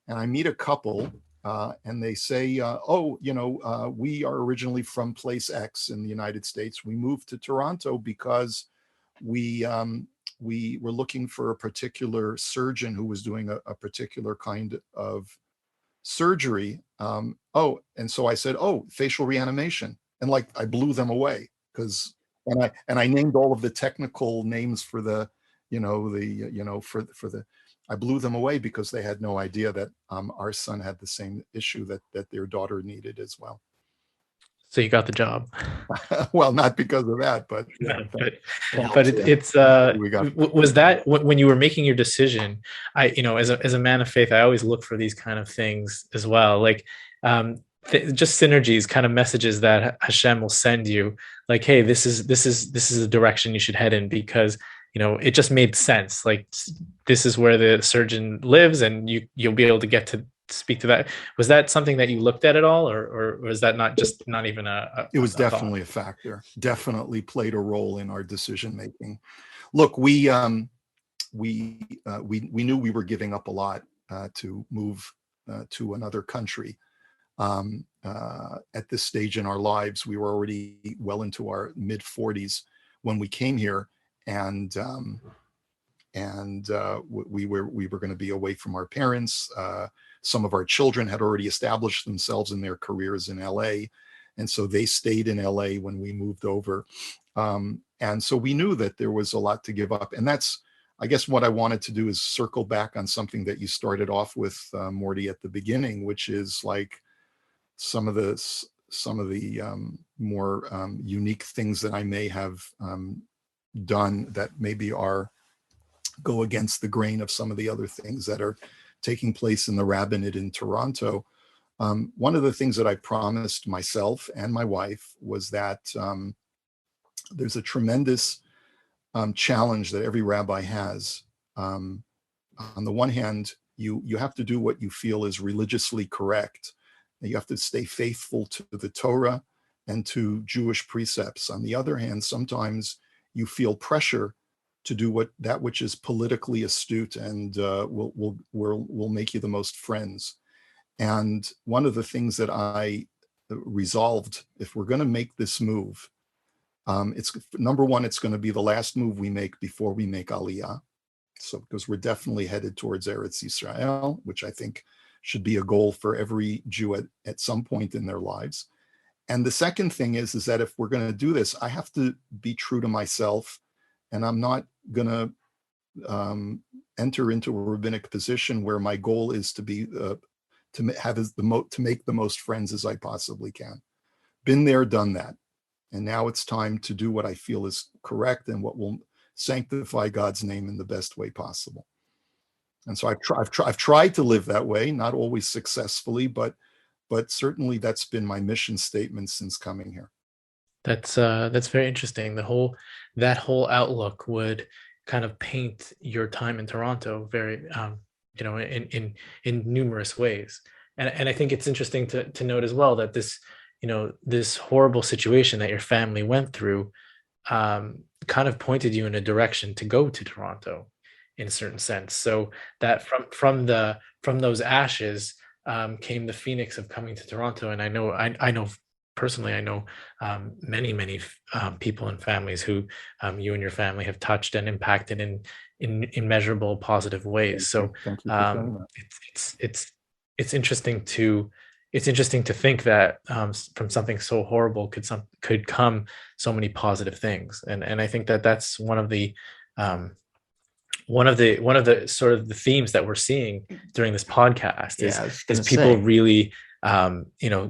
S2: and I meet a couple, and they say, we are originally from place X in the United States. We moved to Toronto because we were looking for a particular surgeon who was doing a particular kind of surgery. And so I said, facial reanimation. And I blew them away and I named all of the technical names for I blew them away because they had no idea that our son had the same issue that their daughter needed as well.
S3: So you got the job.
S2: Well, not because of that, but
S3: was that when you were making your decision? As a man of faith, I always look for these kind of things as well, like just synergies, kind of messages that Hashem will send you, like, hey, this is the direction you should head in, because it just made sense. Like, this is where the surgeon lives, and you'll be able to get to speak to that. Was that something that you looked at all, or was that not even
S2: it was definitely a factor, definitely played a role in our decision making. Look, we knew we were giving up a lot to move to another country. At this stage in our lives, we were already well into our mid 40s when we came here, and we were going to be away from our parents. Some of our children had already established themselves in their careers in LA, and so they stayed in LA when we moved over. And so we knew that there was a lot to give up, and that's, I guess what I wanted to do is circle back on something that you started off with, Morty, at the beginning, which is like some of the more unique things that I may have done that maybe go against the grain of some of the other things that are taking place in the rabbinate in Toronto. One of the things that I promised myself and my wife was that there's a tremendous challenge that every rabbi has. On the one hand, you have to do what you feel is religiously correct. You have to stay faithful to the Torah and to Jewish precepts. On the other hand, sometimes you feel pressure to do that which is politically astute and will make you the most friends. And one of the things that I resolved, if we're going to make this move, it's number one, it's going to be the last move we make before we make Aliyah. So because we're definitely headed towards Eretz Yisrael, which I think should be a goal for every Jew at some point in their lives. And the second thing is that if we're going to do this, I have to be true to myself, and I'm not going to enter into a rabbinic position where my goal is to be to make the most friends as I possibly can. Been there, done that, and now it's time to do what I feel is correct and what will sanctify God's name in the best way possible. And so I've tried to live that way, not always successfully, but certainly that's been my mission statement since coming here.
S3: That's very interesting. That whole outlook would kind of paint your time in Toronto very in numerous ways. And I think it's interesting to note as well that this horrible situation that your family went through kind of pointed you in a direction to go to Toronto in a certain sense. So that from those ashes came the phoenix of coming to Toronto. And I know personally, I know many people and families who you and your family have touched and impacted in immeasurable positive ways. So
S2: Thank you for saying that.
S3: it's interesting to think that from something so horrible could come so many positive things, and I think that that's one of the sort of the themes that we're seeing during this podcast is people really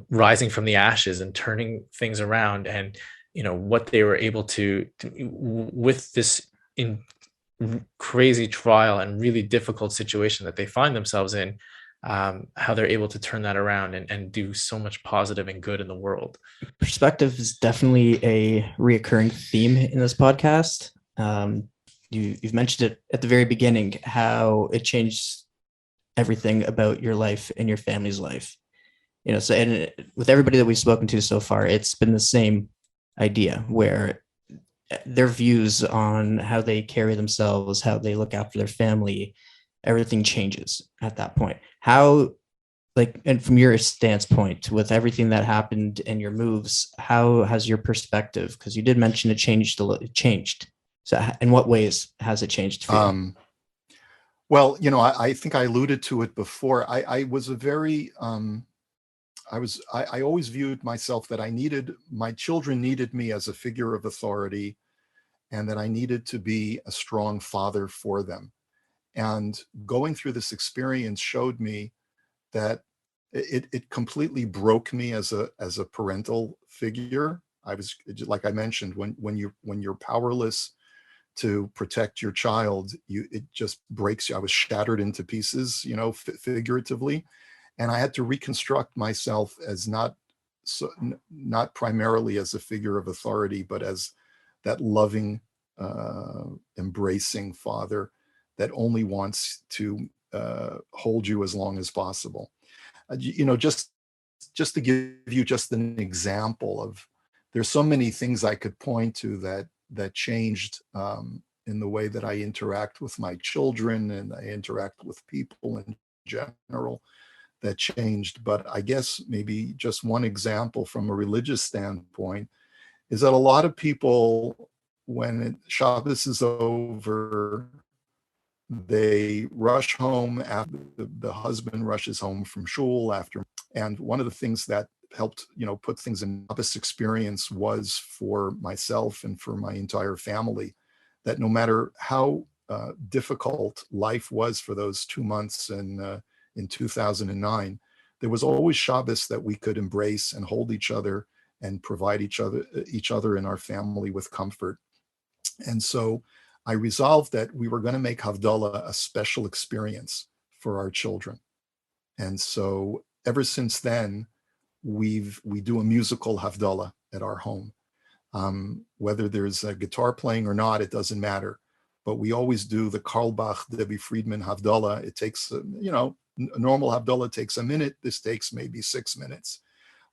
S3: rising from the ashes and turning things around, and what they were able to with this crazy trial and really difficult situation that they find themselves in, how they're able to turn that around and do so much positive and good in the world.
S1: Perspective is definitely a reoccurring theme in this podcast. You've mentioned it at the very beginning, how it changed everything about your life and your family's life. So and with everybody that we've spoken to so far, it's been the same idea where their views on how they carry themselves, how they look after their family, everything changes at that point. How, and from your standpoint, with everything that happened and your moves, how has your perspective, because you did mention it changed. So in what ways has it changed for you?
S2: Well, I think I alluded to it before. I was a very, I always viewed myself that my children needed me as a figure of authority, and that I needed to be a strong father for them. And going through this experience showed me that it completely broke me as a parental figure. I was, like I mentioned, when you're powerless to protect your child, it just breaks you. I was shattered into pieces, figuratively, and I had to reconstruct myself as not primarily as a figure of authority, but as that loving, embracing father that only wants to hold you as long as possible. Just to give you just an example of, there's so many things I could point to that changed in the way that I interact with my children and I interact with people in general, that changed. But I guess maybe just one example from a religious standpoint is that a lot of people, when Shabbos is over, they rush home after the husband rushes home from shul after. And one of the things that helped, put things in Shabbos experience was, for myself and for my entire family, that no matter how difficult life was for those 2 months in 2009, there was always Shabbos that we could embrace and hold each other and provide each other and our family with comfort. And so I resolved that we were going to make Havdalah a special experience for our children. And so ever since then, we do a musical Havdalah at our home. Whether there's a guitar playing or not, it doesn't matter. But we always do the Carlbach, Debbie Friedman Havdalah. It takes, a normal Havdalah takes a minute. This takes maybe 6 minutes.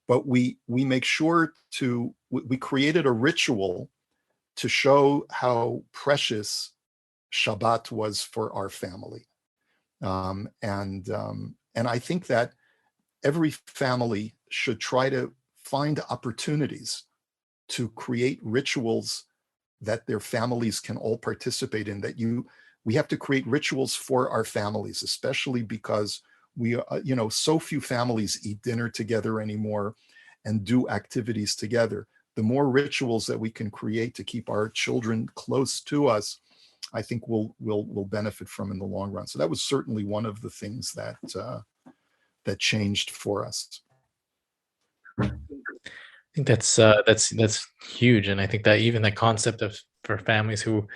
S2: But we make sure we created a ritual to show how precious Shabbat was for our family. And I think that every family should try to find opportunities to create rituals that their families can all participate in. We have to create rituals for our families, especially because so few families eat dinner together anymore and do activities together. The more rituals that we can create to keep our children close to us, I think we'll benefit from in the long run. So that was certainly one of the things that changed for us.
S3: I think that's huge, and I think that even the concept for families who,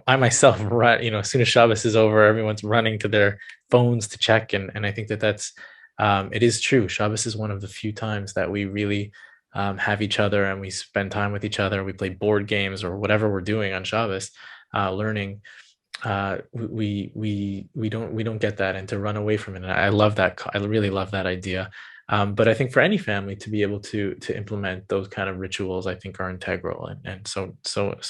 S3: I myself, as soon as Shabbos is over, everyone's running to their phones to check, and I think that's it is true. Shabbos is one of the few times that we really have each other and we spend time with each other. We play board games or whatever we're doing on Shabbos, learning. We don't get that, and to run away from it. And I love that. I really love that idea. But I think for any family to be able to implement those kind of rituals, I think are integral and so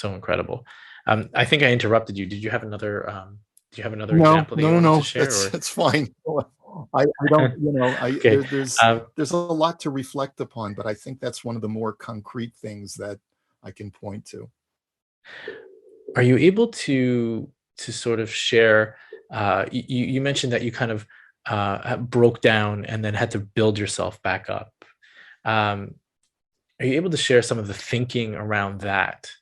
S3: incredible. I think I interrupted you. Did you have another? Do you have another example that you wanted to share?
S2: That's fine. I don't.
S3: Okay.
S2: There's a lot to reflect upon, but I think that's one of the more concrete things that I can point to.
S3: Are you able to sort of share? You mentioned that you kind of broke down and then had to build yourself back up. Are you able to share some of the thinking around that?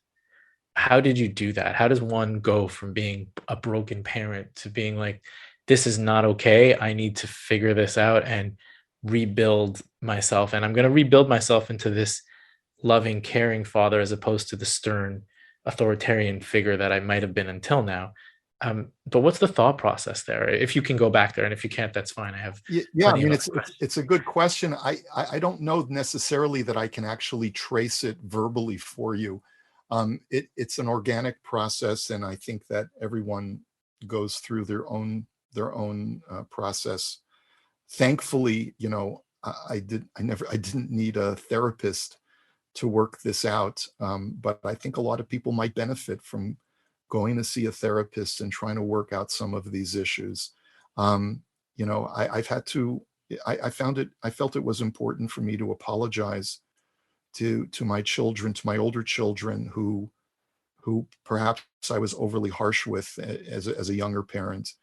S3: How did you do that? How does one go from being a broken parent to being like, this is not okay, I need to figure this out and rebuild myself, and I'm going to rebuild myself into this loving, caring father as opposed to the stern authoritarian figure that I might have been until now? But what's the thought process there? If you can go back there, and if you can't, that's fine. I have
S2: it's a good question. I don't know necessarily that I can actually trace it verbally for you. It's an organic process, and I think that everyone goes through their own process. Thankfully, I didn't need a therapist to work this out, but I think a lot of people might benefit from going to see a therapist and trying to work out some of these issues. I felt it was important for me to apologize to my children, to my older children who perhaps I was overly harsh with as a younger parent,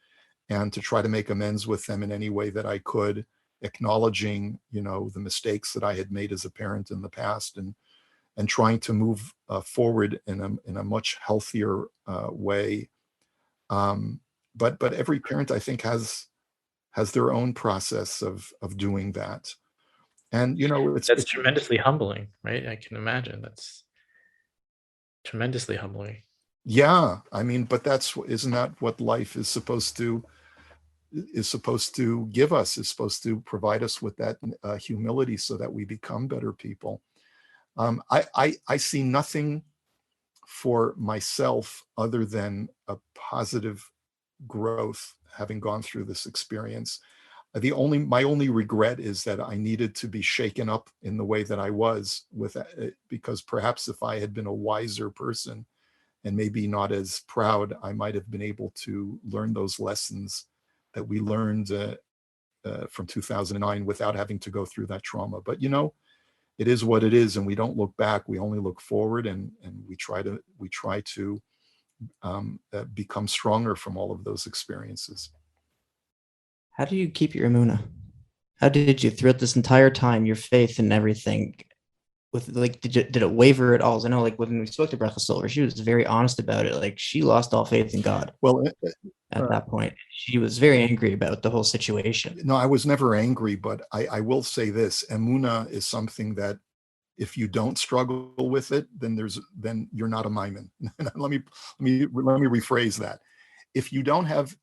S2: and to try to make amends with them in any way that I could, acknowledging, the mistakes that I had made as a parent in the past, and trying to move forward in a much healthier way. But every parent, I think, has their own process of doing that. And it's
S3: tremendously humbling, right? I can imagine that's tremendously humbling.
S2: Yeah, but isn't that what life is supposed to give us? Is supposed to provide us with that humility so that we become better people. I see nothing for myself other than a positive growth having gone through this experience. My only regret is that I needed to be shaken up in the way that I was because perhaps if I had been a wiser person and maybe not as proud, I might have been able to learn those lessons that we learned from 2009 without having to go through that trauma. But it is what it is, and we don't look back. We only look forward, and we try to become stronger from all of those experiences.
S1: How do you keep your emunah? How did you, throughout this entire time, your faith and everything, with like, did it waver at all? 'Cause I know like when we spoke to Breathless Silver, she was very honest about it. Like she lost all faith in God
S2: Well,
S1: at that point. She was very angry about the whole situation.
S2: no, I was never angry, but I will say this: emuna is something that if you don't struggle with it, then you're not a maimon. let me rephrase that. If you don't have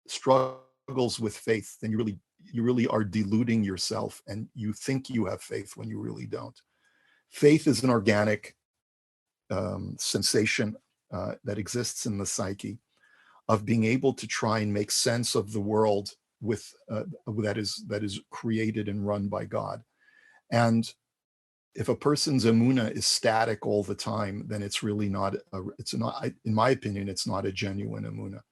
S2: struggles with faith, then you really are deluding yourself, and you think you have faith when you really don't. Faith is an organic sensation that exists in the psyche of being able to try and make sense of the world with that is created and run by God. And if a person's emuna is static all the time, then it's really not. In my opinion, it's not a genuine emuna.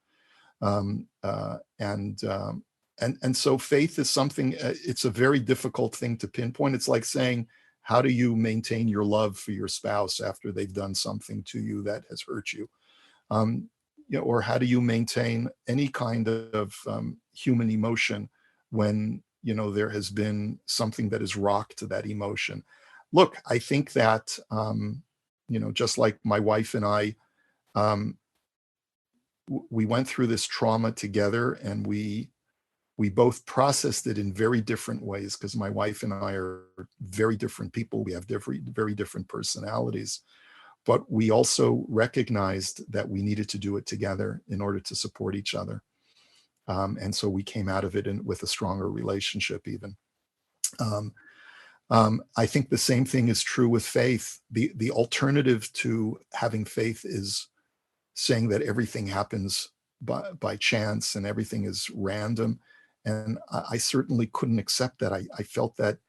S2: And so faith is something. It's a very difficult thing to pinpoint. It's like saying, how do you maintain your love for your spouse after they've done something to you that has hurt you? Or how do you maintain any kind of human emotion when there has been something that has rocked that emotion? Look, I think that just like my wife and I, we went through this trauma together, and we both processed it in very different ways, because my wife and I are very different people. We have very different personalities. But we also recognized that we needed to do it together in order to support each other. And so we came out of it with a stronger relationship even. I think the same thing is true with faith. The alternative to having faith is saying that everything happens by chance and everything is random. And I certainly couldn't accept that. I felt that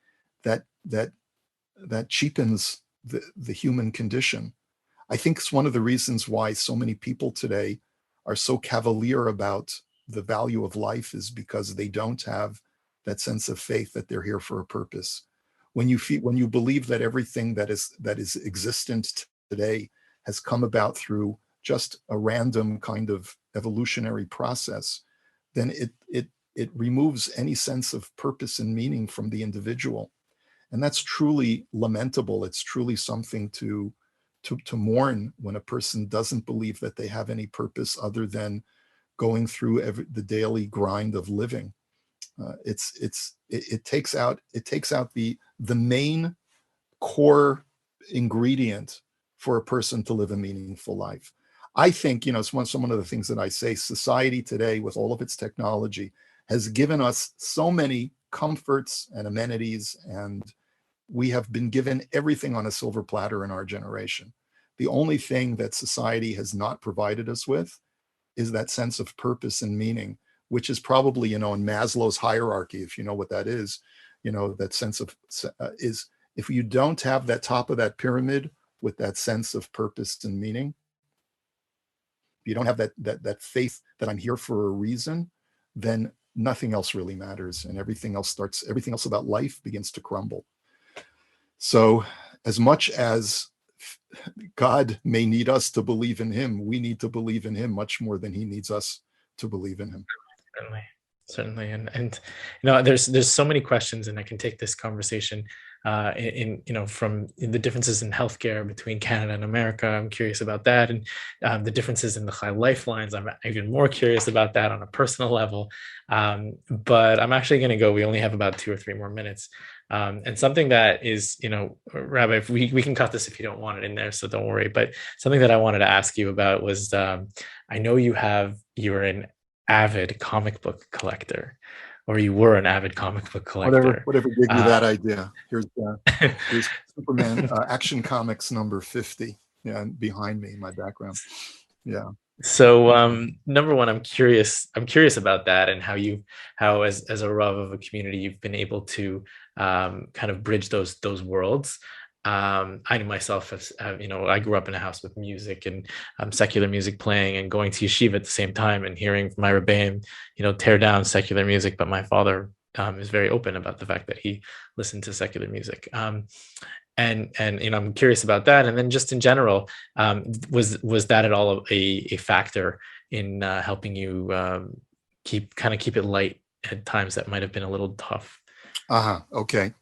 S2: cheapens the human condition. I think it's one of the reasons why so many people today are so cavalier about the value of life, is because they don't have that sense of faith that they're here for a purpose. When you believe that everything that is existent today has come about through just a random kind of evolutionary process, then it removes any sense of purpose and meaning from the individual. And that's truly lamentable. It's truly something to mourn, when a person doesn't believe that they have any purpose other than going through the daily grind of living. It takes out the main core ingredient for a person to live a meaningful life. I think, it's one of the things that I say, society today, with all of its technology, has given us so many comforts and amenities, and we have been given everything on a silver platter in our generation. The only thing that society has not provided us with is that sense of purpose and meaning, which is probably, in Maslow's hierarchy, if you know what that is, that sense of is, if you don't have that top of that pyramid with that sense of purpose and meaning, if you don't have that faith that I'm here for a reason, then nothing else really matters, and everything else about life begins to crumble. So as much as God may need us to believe in him, we need to believe in him much more than he needs us to believe in him.
S3: Certainly. And there's so many questions, and I can take this conversation from the differences in healthcare between Canada and America. I'm curious about that, and the differences in the high lifelines. I'm even more curious about that on a personal level. But I'm actually going to go. We only have about 2 or 3 more minutes. And something that is, Rabbi, if we can cut this if you don't want it in there, so don't worry. But something that I wanted to ask you about was, I know you're an avid comic book collector, or you were an avid comic book collector.
S2: Whatever gave you that idea. Here's Superman Action Comics number 50. Yeah, behind me, my background. Yeah.
S3: So number one, I'm curious about that, and how as a Rav of a community, you've been able to kind of bridge those worlds. I myself I grew up in a house with music and secular music playing, and going to yeshiva at the same time, and hearing my rebbeim, tear down secular music. But my father is very open about the fact that he listened to secular music. And I'm curious about that. And then just in general, was that at all a factor in helping you keep it light at times that might have been a little tough?
S2: Okay.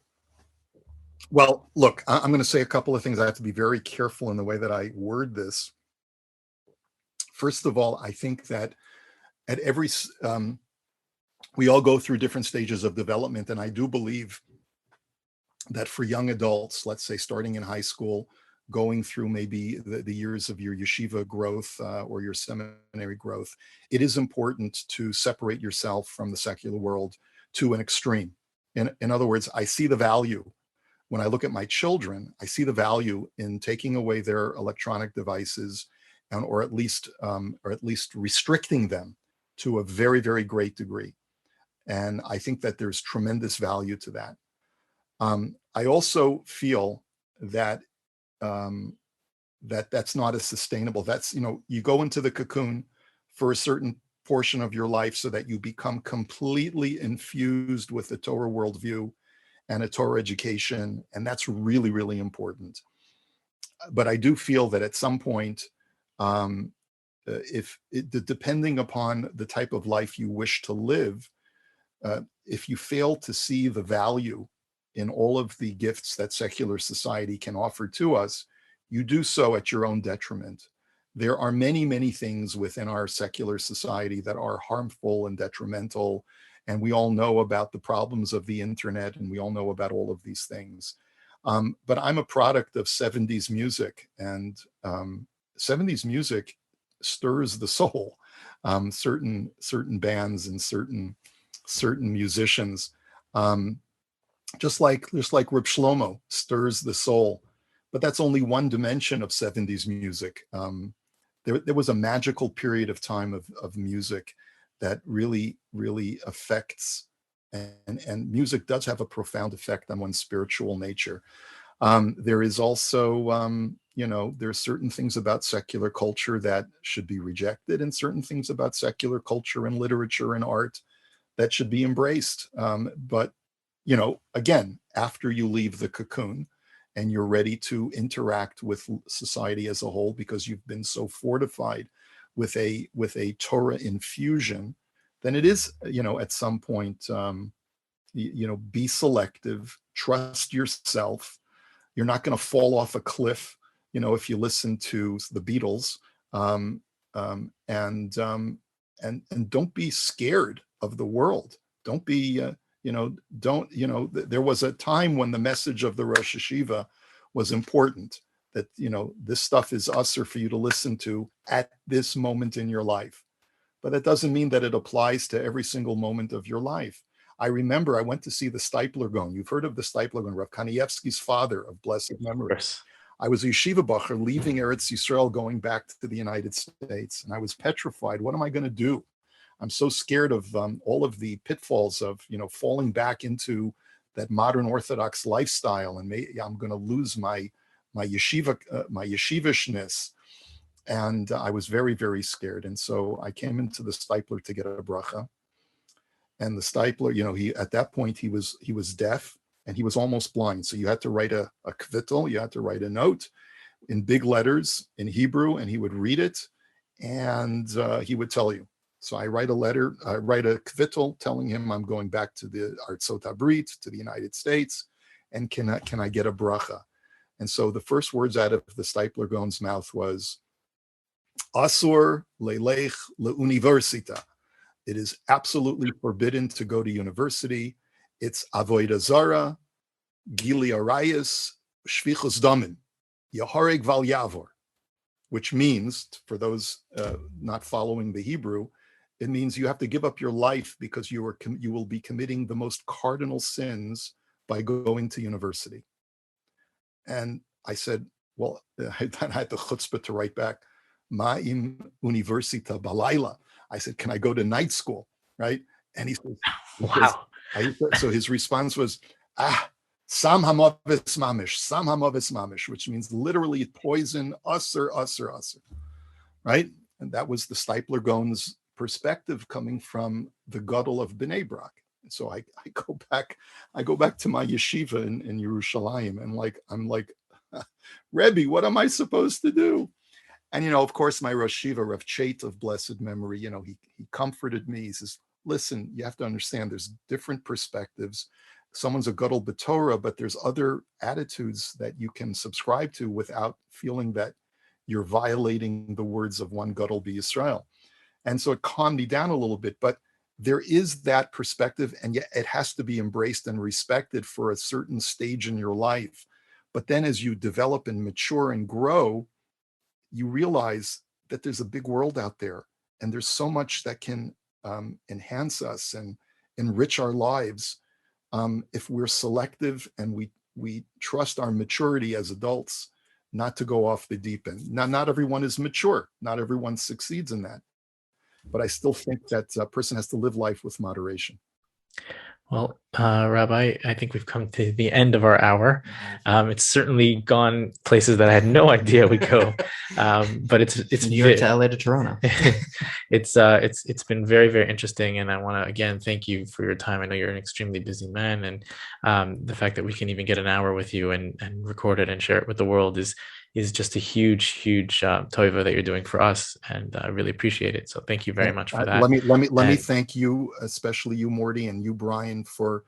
S2: Well, look, I'm going to say a couple of things. I have to be very careful in the way that I word this. First of all, I think that at every we all go through different stages of development, and I do believe that for young adults, let's say starting in high school, going through maybe the years of your yeshiva growth or your seminary growth, it is important to separate yourself from the secular world to an extreme. In other words, I see the value when I look at my children. I see the value in taking away their electronic devices, and or at least restricting them to a very, very great degree. And I think that there's tremendous value to that. I also feel that that's not as sustainable. That's, you go into the cocoon for a certain portion of your life so that you become completely infused with the Torah worldview and a Torah education, and that's really, really important. But I do feel that at some point, depending upon the type of life you wish to live, if you fail to see the value in all of the gifts that secular society can offer to us, you do so at your own detriment. There are many, many things within our secular society that are harmful and detrimental. And we all know about the problems of the internet, and we all know about all of these things. But I'm a product of 70s music, and 70s music stirs the soul. Certain bands and certain musicians, just like Reb Shlomo stirs the soul, but that's only one dimension of 70s music. There was a magical period of time of music that really, really affects, and music does have a profound effect on one's spiritual nature. There is also, there's certain things about secular culture that should be rejected, and certain things about secular culture and literature and art that should be embraced. But, again, after you leave the cocoon and you're ready to interact with society as a whole, because you've been so fortified with a Torah infusion, then it is, at some point, be selective, trust yourself. You're not going to fall off a cliff, if you listen to the Beatles, and don't be scared of the world. Don't be, there was a time when the message of the Rosh Hashiva was important, that, this stuff is usher for you to listen to at this moment in your life. But that doesn't mean that it applies to every single moment of your life. I remember I went to see the Steipler Gaon. You've heard of the Steipler Gaon, Rav Kanievsky's father of blessed memory. I was a yeshiva bacher leaving Eretz Yisrael, going back to the United States, and I was petrified. What am I going to do? I'm so scared of all of the pitfalls of, falling back into that modern Orthodox lifestyle, and I'm going to lose my yeshivishness. And I was very, very scared. And so I came into the Steipler to get a bracha. And the Steipler, he, at that point, he was deaf, and he was almost blind. So you had to write a kvittel, you had to write a note in big letters in Hebrew, and he would read it, and he would tell you. So I write a letter, I write a kvittel telling him I'm going back to the Artsot Habrit, to the United States, and can I get a bracha? And so the first words out of the Steipler Gaon's mouth was, Asur lelech leuniversita. It is absolutely forbidden to go to university. It's avodah zara, gili arayis, shvichus damin, yahareg val yavor, which means, for those not following the Hebrew, it means you have to give up your life because you will be committing the most cardinal sins by going to university. And I said, well, I had the chutzpah to write back, Ma'im Universita Balayla. I said, can I go to night school? Right? And he says,
S3: wow.
S2: So his response was, Sam hamavis mamish, which means literally poison, usser. Right? And that was the Steipler Gaon's perspective coming from the Gadol of Bnei Brak. So I go back to my yeshiva in Yerushalayim, and I'm like, Rebbe, what am I supposed to do? And, of course, my Rosh Yeshiva, Rav Chait of blessed memory, he comforted me. He says, listen, you have to understand there's different perspectives. someone's a gadol b'Torah, but there's other attitudes that you can subscribe to without feeling that you're violating the words of one gadol b'Yisrael. And so it calmed me down a little bit, but there is that perspective, and yet it has to be embraced and respected for a certain stage in your life. But then as you develop and mature and grow, you realize that there's a big world out there, and there's so much that can enhance us and enrich our lives if we're selective and we trust our maturity as adults not to go off the deep end. Now, not everyone is mature. Not everyone succeeds in that. But I still think that a person has to live life with moderation.
S3: Well, Rabbi, I think we've come to the end of our hour. It's certainly gone places that I had no idea would go. But it's
S1: New York to LA to Toronto.
S3: It's been very, very interesting, and I want to again thank you for your time. I know you're an extremely busy man, and the fact that we can even get an hour with you and record it and share it with the world is just a huge tova that you're doing for us, and I really appreciate it. So thank you very much for that.
S2: Let me thank you, especially you, Morty, and you, Brian, for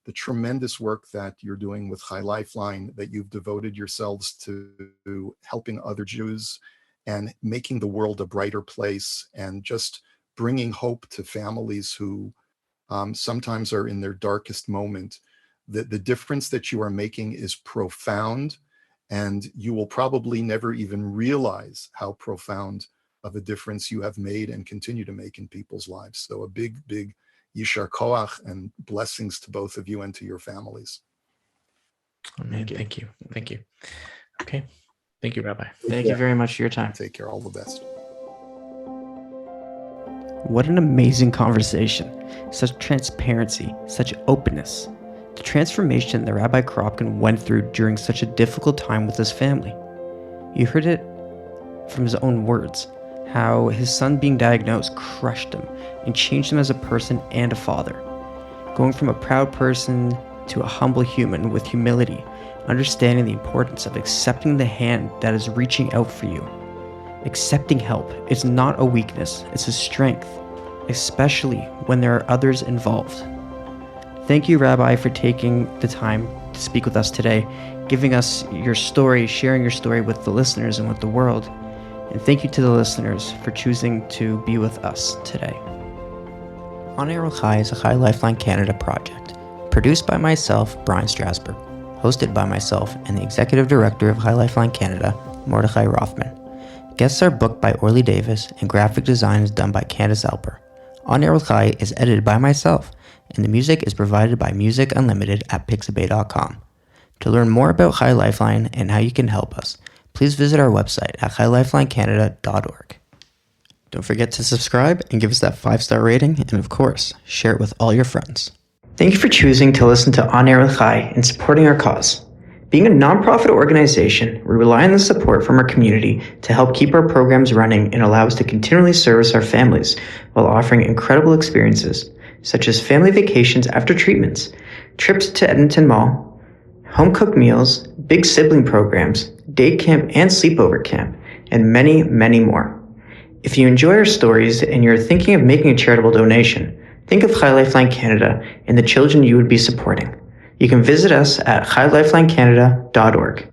S2: the tremendous work that you're doing with Chai Lifeline, that you've devoted yourselves to helping other Jews and making the world a brighter place, and just bringing hope to families who sometimes are in their darkest moment. The difference that you are making is profound, and you will probably never even realize how profound of a difference you have made and continue to make in people's lives. So a big yishar koach and blessings to both of you and to your families.
S3: Amen. Thank you. Okay. Thank you, Rabbi.
S1: Thank you very much for your time.
S2: Take care. All the best.
S1: What an amazing conversation. Such transparency, such openness. The transformation that Rabbi Korobkin went through during such a difficult time with his family. You heard it from his own words, how his son being diagnosed crushed him and changed him as a person and a father. Going from a proud person to a humble human with humility, understanding the importance of accepting the hand that is reaching out for you. Accepting help is not a weakness, it's a strength, especially when there are others involved. Thank you, Rabbi, for taking the time to speak with us today, giving us your story, sharing your story with the listeners and with the world. And thank you to the listeners for choosing to be with us today. On Air with Chai is a Chai Lifeline Canada project, produced by myself, Brian Strasberg, hosted by myself and the Executive Director of Chai Lifeline Canada, Mordechai Rothman. Guests are booked by Orly Davis, and graphic design is done by Candace Alper. On Air with Chai is edited by myself, and the music is provided by Music Unlimited at pixabay.com. To learn more about Chai Lifeline and how you can help us, please visit our website at chailifelinecanada.org. Don't forget to subscribe and give us that 5-star rating, and of course, share it with all your friends. Thank you for choosing to listen to On Air with Chai and supporting our cause. Being a nonprofit organization, we rely on the support from our community to help keep our programs running and allow us to continually service our families while offering incredible experiences, such as family vacations after treatments, trips to Edmonton Mall, home-cooked meals, big sibling programs, day camp and sleepover camp, and many, many more. If you enjoy our stories and you're thinking of making a charitable donation, think of Chai Lifeline Canada and the children you would be supporting. You can visit us at chailifelinecanada.org.